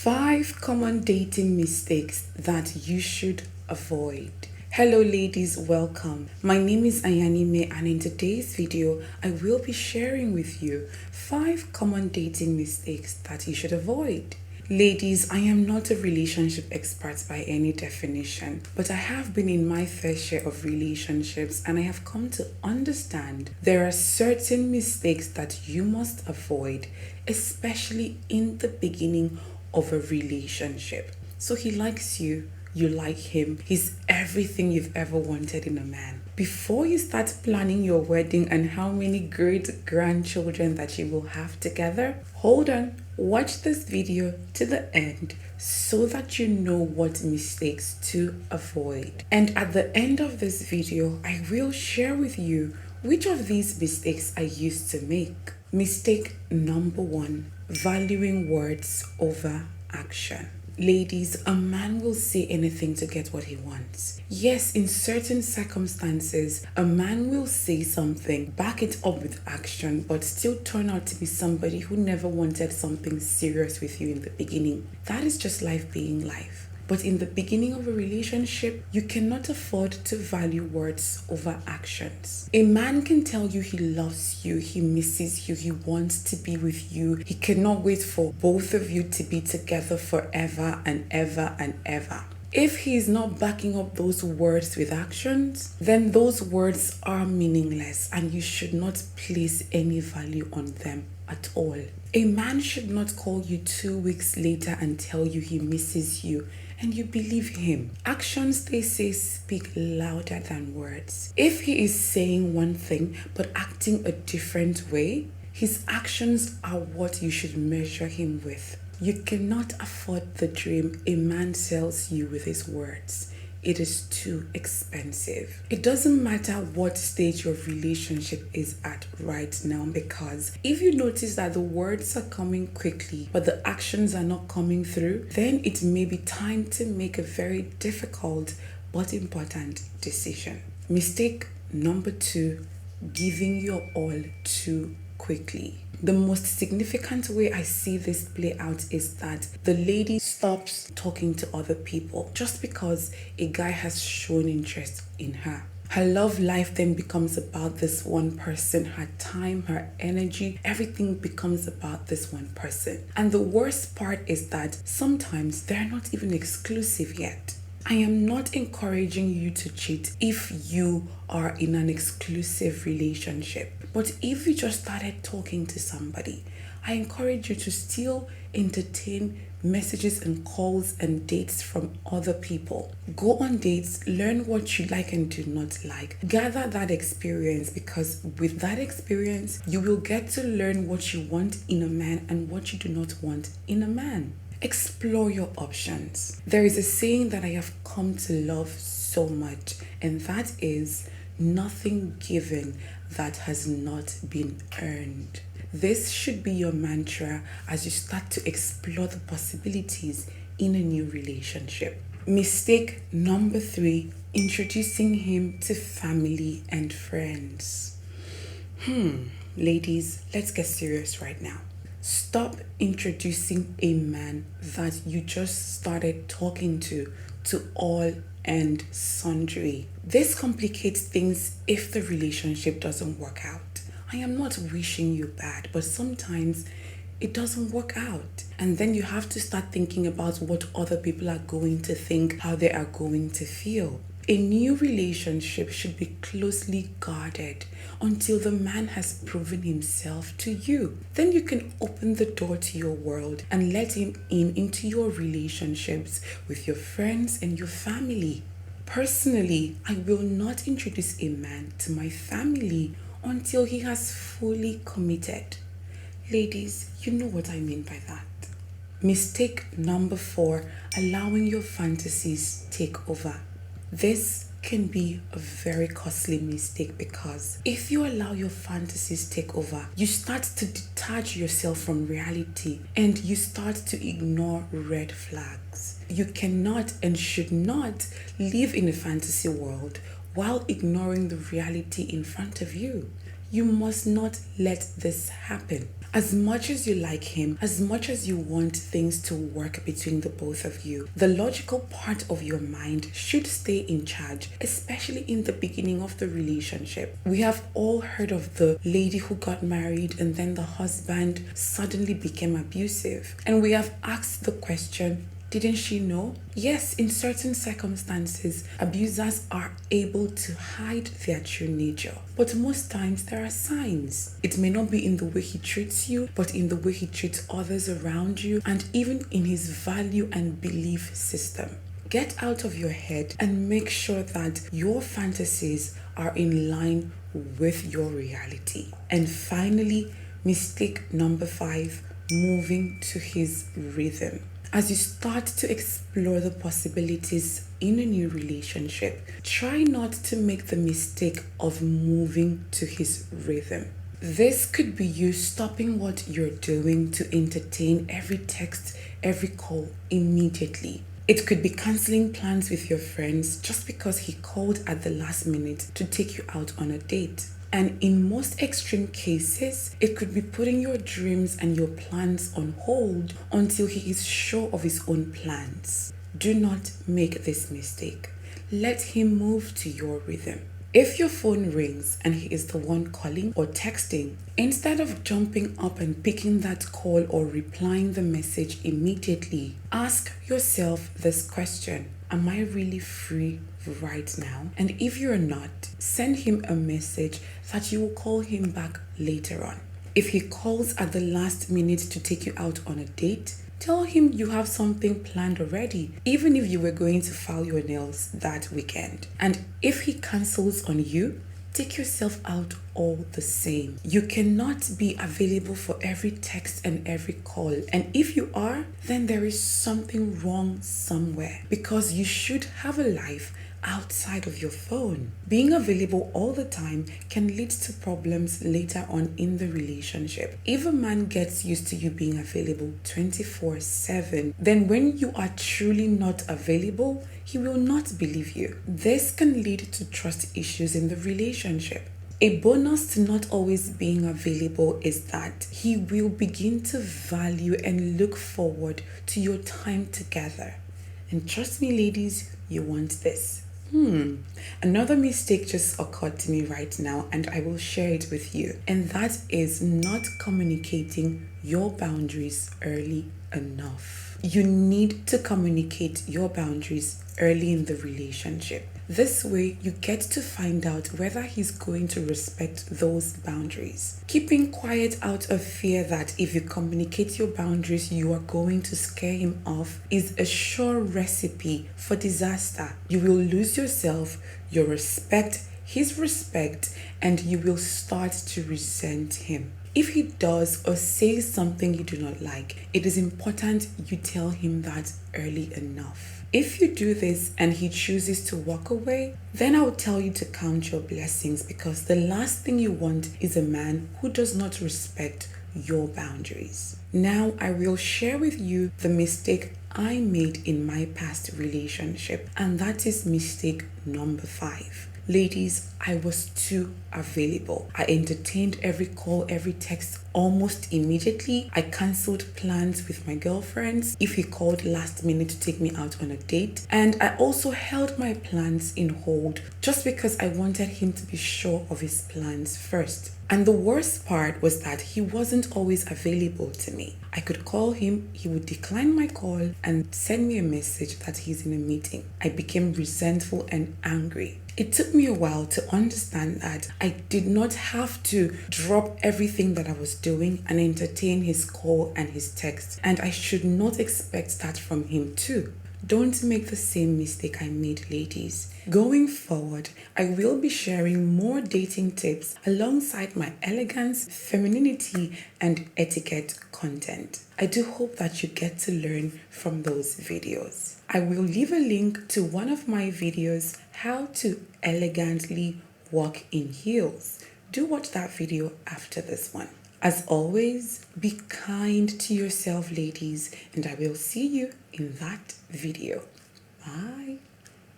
5 common dating mistakes that you should avoid. Hello ladies, welcome. My name is Ayanime and in today's video, I will be sharing with you 5 common dating mistakes that you should avoid. Ladies, I am not a relationship expert by any definition, but I have been in my fair share of relationships and I have come to understand there are certain mistakes that you must avoid, especially in the beginning of a relationship. So he likes you, you like him, he's everything you've ever wanted in a man. Before you start planning your wedding and how many great grandchildren that you will have together, hold on, watch this video to the end so that you know what mistakes to avoid. And at the end of this video, I will share with you which of these mistakes I used to make. Mistake number 1, valuing words over action. Ladies, a man will say anything to get what he wants. Yes, in certain circumstances, a man will say something, back it up with action, but still turn out to be somebody who never wanted something serious with you in the beginning. That is just life being life. But in the beginning of a relationship, you cannot afford to value words over actions. A man can tell you he loves you, he misses you, he wants to be with you. He cannot wait for both of you to be together forever and ever and ever. If he is not backing up those words with actions, then those words are meaningless and you should not place any value on them at all. A man should not call you 2 weeks later and tell you he misses you and you believe him. Actions, they say, speak louder than words. If he is saying one thing but acting a different way, his actions are what you should measure him with. You cannot afford the dream a man sells you with his words. It is too expensive. It doesn't matter what stage your relationship is at right now, because if you notice that the words are coming quickly but the actions are not coming through, then it may be time to make a very difficult but important decision. Mistake number 2, giving your all too quickly. The most significant way I see this play out is that the lady stops talking to other people just because a guy has shown interest in her. Her love life then becomes about this one person, her time, her energy, everything becomes about this one person. And the worst part is that sometimes they're not even exclusive yet. I am not encouraging you to cheat if you are in an exclusive relationship. But if you just started talking to somebody, I encourage you to still entertain messages and calls and dates from other people. Go on dates, learn what you like and do not like. Gather that experience, because with that experience, you will get to learn what you want in a man and what you do not want in a man. Explore your options. There is a saying that I have come to love so much, and that is, nothing given that has not been earned. This should be your mantra as you start to explore the possibilities in a new relationship. Mistake number 3, introducing him to family and friends. Ladies, let's get serious right now. Stop introducing a man that you just started talking to all and sundry. This complicates things if the relationship doesn't work out. I am not wishing you bad, but sometimes it doesn't work out. And then you have to start thinking about what other people are going to think, how they are going to feel. A new relationship should be closely guarded until the man has proven himself to you. Then you can open the door to your world and let him into your relationships with your friends and your family. Personally, I will not introduce a man to my family until he has fully committed. Ladies, you know what I mean by that. Mistake number 4, allowing your fantasies take over. This can be a very costly mistake, because if you allow your fantasies take over, you start to detach yourself from reality and you start to ignore red flags. You cannot and should not live in a fantasy world while ignoring the reality in front of you. You must not let this happen. As much as you like him, as much as you want things to work between the both of you, the logical part of your mind should stay in charge, especially in the beginning of the relationship. We have all heard of the lady who got married and then the husband suddenly became abusive. And we have asked the question, didn't she know? Yes, in certain circumstances, abusers are able to hide their true nature. But most times there are signs. It may not be in the way he treats you, but in the way he treats others around you, and even in his value and belief system. Get out of your head and make sure that your fantasies are in line with your reality. And finally, mistake number 5, moving to his rhythm. As you start to explore the possibilities in a new relationship, try not to make the mistake of moving to his rhythm. This could be you stopping what you're doing to entertain every text, every call immediately. It could be canceling plans with your friends just because he called at the last minute to take you out on a date. And in most extreme cases, it could be putting your dreams and your plans on hold until he is sure of his own plans. Do not make this mistake. Let him move to your rhythm. If your phone rings and he is the one calling or texting, instead of jumping up and picking that call or replying the message immediately, ask yourself this question: am I really free right now? And if you're not, send him a message that you will call him back later on. If he calls at the last minute to take you out on a date, tell him you have something planned already, even if you were going to file your nails that weekend. And if he cancels on you, take yourself out all the same. You cannot be available for every text and every call. And if you are, then there is something wrong somewhere, because you should have a life outside of your phone. Being available all the time can lead to problems later on in the relationship. If a man gets used to you being available 24/7, then when you are truly not available, he will not believe you. This can lead to trust issues in the relationship. A bonus to not always being available is that he will begin to value and look forward to your time together. And trust me, ladies, you want this. Another mistake just occurred to me right now, and I will share it with you. And that is not communicating your boundaries early enough. You need to communicate your boundaries early in the relationship. This way, you get to find out whether he's going to respect those boundaries. Keeping quiet out of fear that if you communicate your boundaries, you are going to scare him off is a sure recipe for disaster. You will lose yourself, your respect, his respect, and you will start to resent him. If he does or says something you do not like, it is important you tell him that early enough. If you do this and he chooses to walk away, then I will tell you to count your blessings, because the last thing you want is a man who does not respect your boundaries. Now I will share with you the mistake I made in my past relationship, and that is mistake number 5. Ladies, I was too available. I entertained every call, every text almost immediately. I cancelled plans with my girlfriends if he called last minute to take me out on a date. And I also held my plans in hold just because I wanted him to be sure of his plans first. And the worst part was that he wasn't always available to me. I could call him, he would decline my call and send me a message that he's in a meeting. I became resentful and angry. It took me a while to understand that I did not have to drop everything that I was doing and entertain his call and his text, and I should not expect that from him too. Don't make the same mistake I made, ladies. Going forward, I will be sharing more dating tips alongside my elegance, femininity, and etiquette content. I do hope that you get to learn from those videos. I will leave a link to one of my videos, how to elegantly walk in heels. Do watch that video after this one. As always, be kind to yourself, ladies, and I will see you in that video. Bye.